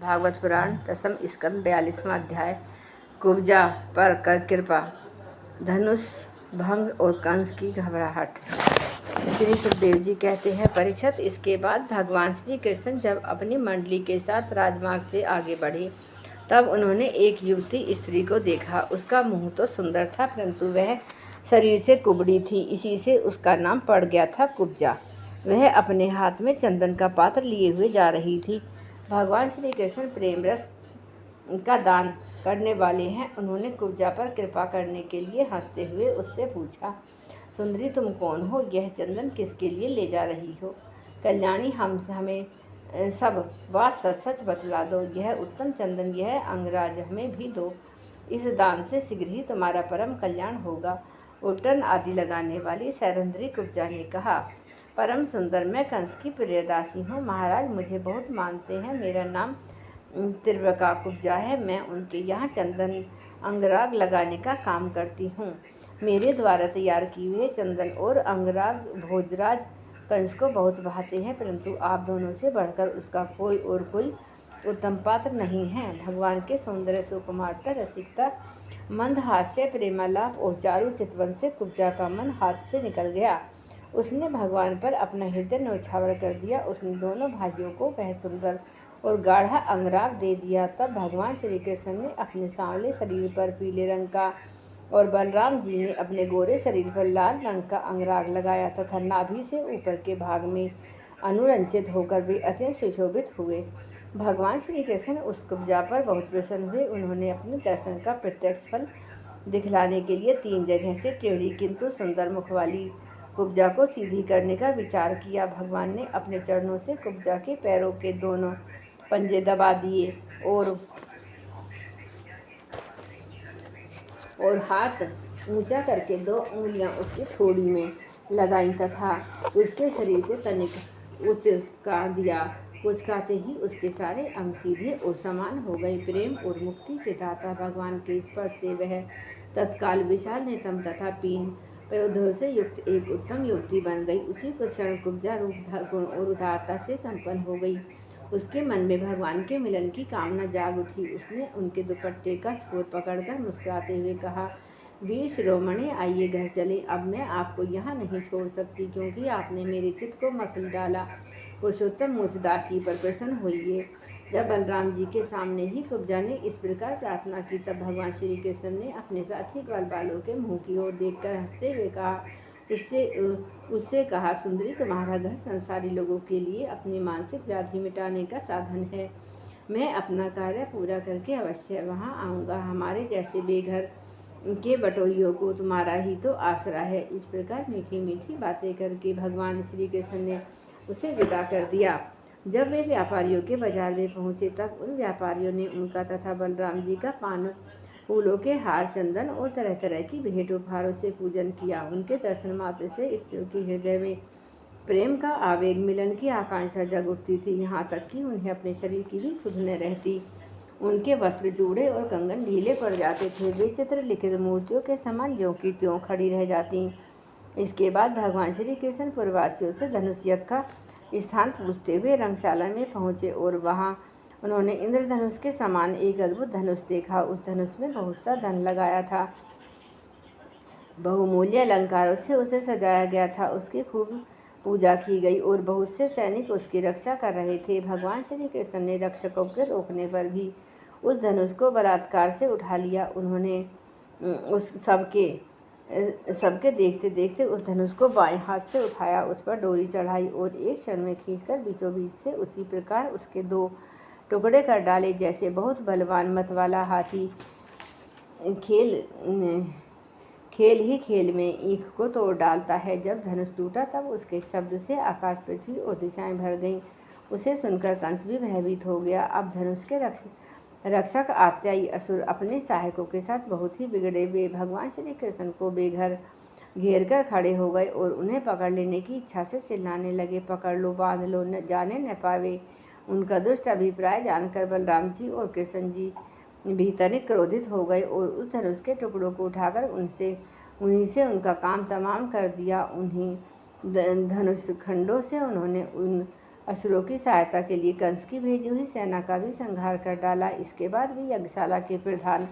भागवत पुराण दसम स्कंद 42वां अध्याय। कुब्जा पर कर कृपा, धनुष भंग और कंस की घबराहट। श्री सुखदेव जी कहते हैं, परीक्षित, इसके बाद भगवान श्री कृष्ण जब अपनी मंडली के साथ राजमार्ग से आगे बढ़े तब उन्होंने एक युवती स्त्री को देखा। उसका मुंह तो सुंदर था, परंतु वह शरीर से कुबड़ी थी। इसी से उसका नाम पड़ गया था कुब्जा। वह अपने हाथ में चंदन का पात्र लिए हुए जा रही थी। भगवान श्री कृष्ण प्रेम रस का दान करने वाले हैं। उन्होंने कुब्जा पर कृपा करने के लिए हंसते हुए उससे पूछा, सुंदरी, तुम कौन हो? यह चंदन किसके लिए ले जा रही हो? कल्याणी, हमें सब बात सच सच बतला दो। यह उत्तम चंदन, यह अंगराज हमें भी दो। इस दान से शीघ्र ही तुम्हारा परम कल्याण होगा। उल्टन आदि लगाने वाली सैरंध्री कुब्जा ने कहा, परम सुंदर, मैं कंस की प्रियदासी हूँ। महाराज मुझे बहुत मानते हैं। मेरा नाम त्रिवका कुब्जा है। मैं उनके यहाँ चंदन अंगराग लगाने का काम करती हूँ। मेरे द्वारा तैयार किए हुए चंदन और अंगराग भोजराज कंस को बहुत भाते हैं, परंतु आप दोनों से बढ़कर उसका कोई उत्तम पात्र नहीं है। भगवान के सौंदर्य, सुकुमारता, रसिकता, मंद हास्य, प्रेमालाप और चारु चितवन से कुब्जा का मन हाथ से निकल गया। उसने भगवान पर अपना हृदय न्यौछावर कर दिया। उसने दोनों भाइयों को वह सुंदर और गाढ़ा अंगराग दे दिया। तब भगवान श्री कृष्ण ने अपने सांवले शरीर पर पीले रंग का और बलराम जी ने अपने गोरे शरीर पर लाल रंग का अंगराग लगाया तथा नाभि से ऊपर के भाग में अनुरंजित होकर वे अत्यंत सुशोभित हुए। भगवान श्री कृष्ण उस कुब्जा पर बहुत प्रसन्न हुए। उन्होंने अपने दर्शन का प्रत्यक्ष फल दिखलाने के लिए 3 जगह से टेढ़ी किंतु सुंदर मुख वाली कुब्जा को सीधी करने का विचार किया। भगवान ने अपने चरणों से कुब्जा के पैरों के दोनों पंजे दबा दिए और हाथ ऊंचा करके 2 उंगलियां उसकी ठोड़ी में लगाई तथा उसके शरीर को तनिक उचका दिया। उचकाते ही उसके सारे अंग सीधे और समान हो गए। प्रेम और मुक्ति के दाता भगवान के स्पर्श से वह तत्काल विशाल नितंब तथा पीन पयोधों से युक्त एक उत्तम युवती बन गई। उसी को क्षण कुब्जा रूप, गुण और उदारता से संपन्न हो गई। उसके मन में भगवान के मिलन की कामना जाग उठी। उसने उनके दुपट्टे का छोर पकड़कर मुस्कुराते हुए कहा, वीर शिरोमणि, आइए घर चले। अब मैं आपको यहाँ नहीं छोड़ सकती, क्योंकि आपने मेरे चित्त को मथल डाला। पुरुषोत्तम मुझ दासी पर प्रसन्न होइए। जब बलराम जी के सामने ही कुब्जा ने इस प्रकार प्रार्थना की, तब भगवान श्री कृष्ण ने अपने साथी ग्वाल बालों के मुंह की ओर देखकर हंसते हुए कहा, उससे कहा, सुंदरी, तुम्हारा घर संसारी लोगों के लिए अपनी मानसिक व्याधि मिटाने का साधन है। मैं अपना कार्य पूरा करके अवश्य वहाँ आऊँगा। हमारे जैसे बेघर के बटोहियों को तुम्हारा ही तो आसरा है। इस प्रकार मीठी मीठी बातें करके भगवान श्री कृष्ण ने उसे विदा कर दिया। जब वे व्यापारियों के बाजार में पहुँचे तब उन व्यापारियों ने उनका तथा बलराम जी का पान, फूलों के हार, चंदन और तरह तरह की भेंट उपहारों से पूजन किया। उनके दर्शन मात्र से स्त्रियों के हृदय में प्रेम का आवेग, मिलन की आकांक्षा जग उठती थी। यहाँ तक कि उन्हें अपने शरीर की भी सुध न रहती। उनके वस्त्र, जूड़े और कंगन ढीले पड़ जाते थे। वे चित्र लिखित मूर्तियों के समान ज्यों की त्यों खड़ी रह जाती। इसके बाद भगवान श्री कृष्ण पूर्ववासियों से धनुष यज्ञ का स्थान पूछते हुए रंगशाला में पहुँचे और वहाँ उन्होंने इंद्रधनुष के समान एक अद्भुत धनुष देखा। उस धनुष में बहुत सा धन लगाया था। बहुमूल्य अलंकारों से उसे सजाया गया था। उसकी खूब पूजा की गई और बहुत से सैनिक उसकी रक्षा कर रहे थे। भगवान श्री कृष्ण ने रक्षकों के रोकने पर भी उस धनुष को बलात्कार से उठा लिया। उन्होंने उस सबके देखते देखते उस धनुष को बाएं हाथ से उठाया, उस पर डोरी चढ़ाई और एक क्षण में खींचकर बीचों बीच से उसी प्रकार उसके 2 टुकड़े कर डाले, जैसे बहुत बलवान मतवाला हाथी खेल में ईख को तोड़ डालता है। जब धनुष टूटा तब उसके शब्द से आकाश, पृथ्वी और दिशाएं भर गईं। उसे सुनकर कंस भी भयभीत हो गया। अब धनुष के रक्षक आत्यायी असुर अपने सहायकों के साथ बहुत ही बिगड़े। वे भगवान श्री कृष्ण को बेघर घेर कर खड़े हो गए और उन्हें पकड़ लेने की इच्छा से चिल्लाने लगे, पकड़ लो, बांध लो, न जाने न पावे। उनका दुष्ट अभिप्राय जानकर बलराम जी और कृष्ण जी भीतर क्रोधित हो गए और उस धनुष के टुकड़ों को उठाकर उन्हीं से उनका काम तमाम कर दिया। उन्हीं धनुष खंडों से उन्होंने उन असुरों की सहायता के लिए कंस की भेजी हुई सेना का भी संहार कर डाला। इसके बाद भी यज्ञशाला के प्रधान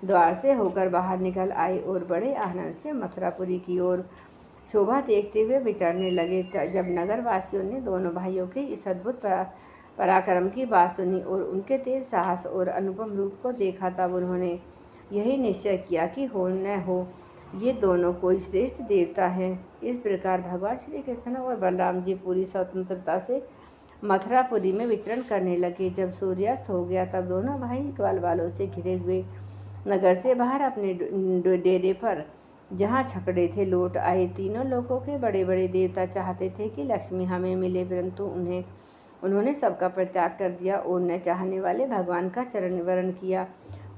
द्वार से होकर बाहर निकल आए और बड़े आनंद से मथुरापुरी की ओर शोभा देखते हुए विचरने लगे। जब नगर वासियों ने दोनों भाइयों के इस अद्भुत पराक्रम की बात सुनी और उनके तेज साहस और अनुपम रूप को देखा, तब उन्होंने यही निश्चय किया कि हो न हो ये दोनों कोई श्रेष्ठ देवता हैं। इस प्रकार भगवान श्री कृष्ण और बलराम जी पूरी स्वतंत्रता से मथुरापुरी में विचरण करने लगे। जब सूर्यास्त हो गया तब दोनों भाई ग्वाल बालों से घिरे हुए नगर से बाहर अपने डेरे पर जहाँ छकड़े थे लौट आए। तीनों लोगों के बड़े बड़े देवता चाहते थे कि लक्ष्मी हमें मिले, परंतु उन्होंने सबका परित्याग कर दिया और न चाहने वाले भगवान का चरण वरण किया।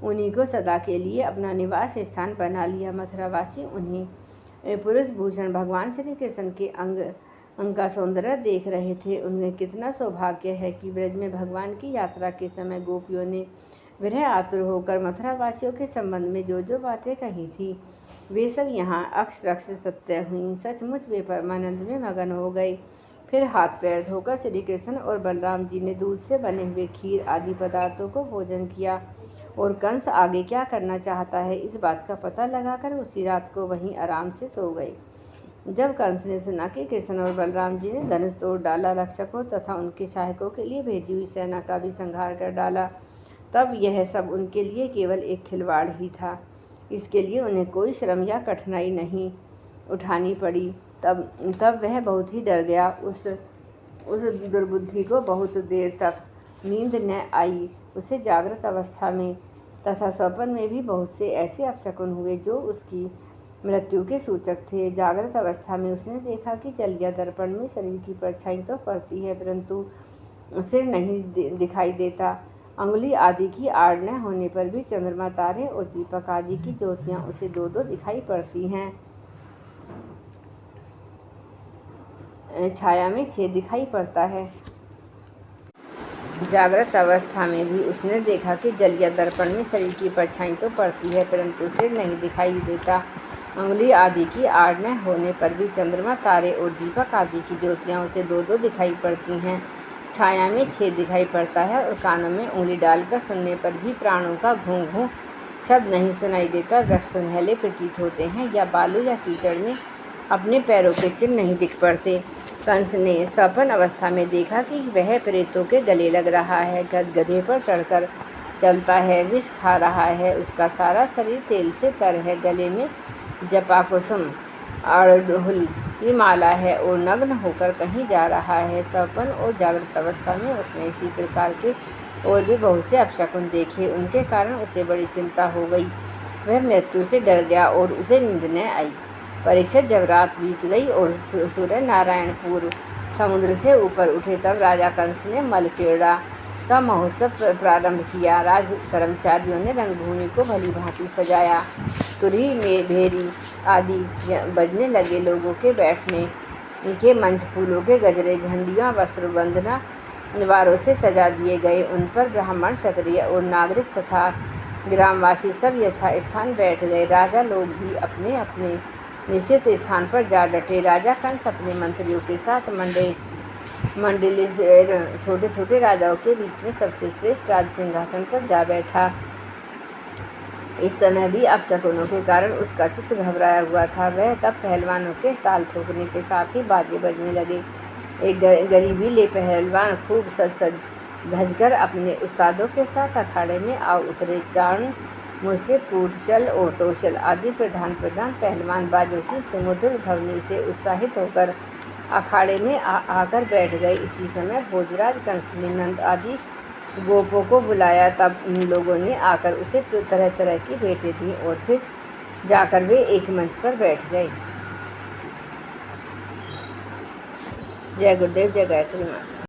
उन्हीं को सदा के लिए अपना निवास स्थान बना लिया। मथुरावासी उन्हीं पुरुष भूषण भगवान श्री कृष्ण के अंग का सौंदर्य देख रहे थे। उनमें कितना सौभाग्य है कि ब्रज में भगवान की यात्रा के समय गोपियों ने विरह आतुर होकर मथुरावासियों के संबंध में जो जो बातें कही थी, वे सब यहाँ अक्षर सत्य हुई। सचमुच वे परमानंद में मगन हो गए। फिर हाथ पैर धोकर श्री कृष्ण और बलराम जी ने दूध से बने हुए खीर आदि पदार्थों को भोजन किया और कंस आगे क्या करना चाहता है इस बात का पता लगाकर उसी रात को वहीं आराम से सो गए। जब कंस ने सुना कि कृष्ण और बलराम जी ने धनुष तोड़ डाला, रक्षकों तथा उनके सहायकों के लिए भेजी हुई सेना का भी संहार कर डाला, तब यह सब उनके लिए केवल एक खिलवाड़ ही था। इसके लिए उन्हें कोई श्रम या कठिनाई नहीं उठानी पड़ी। तब वह बहुत ही डर गया। उस दुर्बुद्धि को बहुत देर तक नींद न आई। उसे जागृत अवस्था में तथा स्वप्न में भी बहुत से ऐसे अपशकुन हुए जो उसकी मृत्यु के सूचक थे। जागृत अवस्था में उसने देखा कि जल या दर्पण में शरीर की परछाई तो पड़ती है, परंतु सिर नहीं दिखाई देता। अंगुली आदि की आड़ न होने पर भी चंद्रमा, तारे और दीपक आदि की ज्योतियाँ उसे दो दो दिखाई पड़ती हैं। छाया में छेद दिखाई पड़ता है। जागृत अवस्था में भी उसने देखा कि जल या दर्पण में शरीर की परछाई तो पड़ती है, परंतु सिर नहीं दिखाई देता। अंगुली आदि की आड़ न होने पर भी चंद्रमा, तारे और दीपक आदि की ज्योतियाँ उसे दो दो दिखाई पड़ती हैं। छाया में छेद दिखाई पड़ता है और कानों में उंगली डालकर सुनने पर भी प्राणों का घूं घूं शब्द नहीं सुनाई देता। वृक्ष सुनहले प्रतीत होते हैं या बालू या कीचड़ में अपने पैरों के चिन्ह नहीं दिख पड़ते। कंस ने स्वप्न अवस्था में देखा कि वह प्रेतों के गले लग रहा है, गधे पर चढ़कर चलता है, विष खा रहा है, उसका सारा शरीर तेल से तर है, गले में जपा कुसुम अड़हुल की माला है और नग्न होकर कहीं जा रहा है। स्वप्न और जागृत अवस्था में उसने इसी प्रकार के और भी बहुत से अपशकुन देखे। उनके कारण उसे बड़ी चिंता हो गई। वह मृत्यु से डर गया और उसे नींद न आई। परीक्षित जब रात बीत गई और सूर्य नारायण पूर्व समुद्र से ऊपर उठे, तब राजा कंस ने मलक्रीड़ा का महोत्सव प्रारंभ किया। राज कर्मचारियों ने रंगभूमि को भली भांति सजाया। तुरही में भेरी आदि बजने लगे। लोगों के बैठने के मंच फूलों के गजरे, झंडियाँ, वस्त्र वंदना निवारों से सजा दिए गए। उन पर ब्राह्मण, क्षत्रिय और नागरिक तथा ग्रामवासी सब यथा स्थान बैठ गए। राजा लोग भी अपने अपने निश्चित स्थान पर जा डटे। राजा कंस अपने मंत्रियों के साथ मंडली छोटे छोटे राजाओं के बीच में सबसे श्रेष्ठ राज सिंहासन पर जा बैठा। इस समय भी अपशकुनों के कारण उसका चित्त घबराया हुआ था। वह तब पहलवानों के ताल ठोकने के साथ ही बाजे बजने लगे। एक गरीबीले पहलवान खूब सज धजकर अपने उस्तादों के साथ अखाड़े में आ उतरे। चारण, मुष्टिक, कूटशल और तोशल आदि प्रधान पहलवान बाजों की सुमधुर ध्वनि से उत्साहित होकर अखाड़े में आकर बैठ गए। इसी समय भोजराज कंस ने नंद आदि गोपों को बुलाया। तब उन लोगों ने आकर उसे तरह तरह की भेंटें दी और फिर जाकर वे एक मंच पर बैठ गए। जय गुरुदेव, जय गायत्री माता।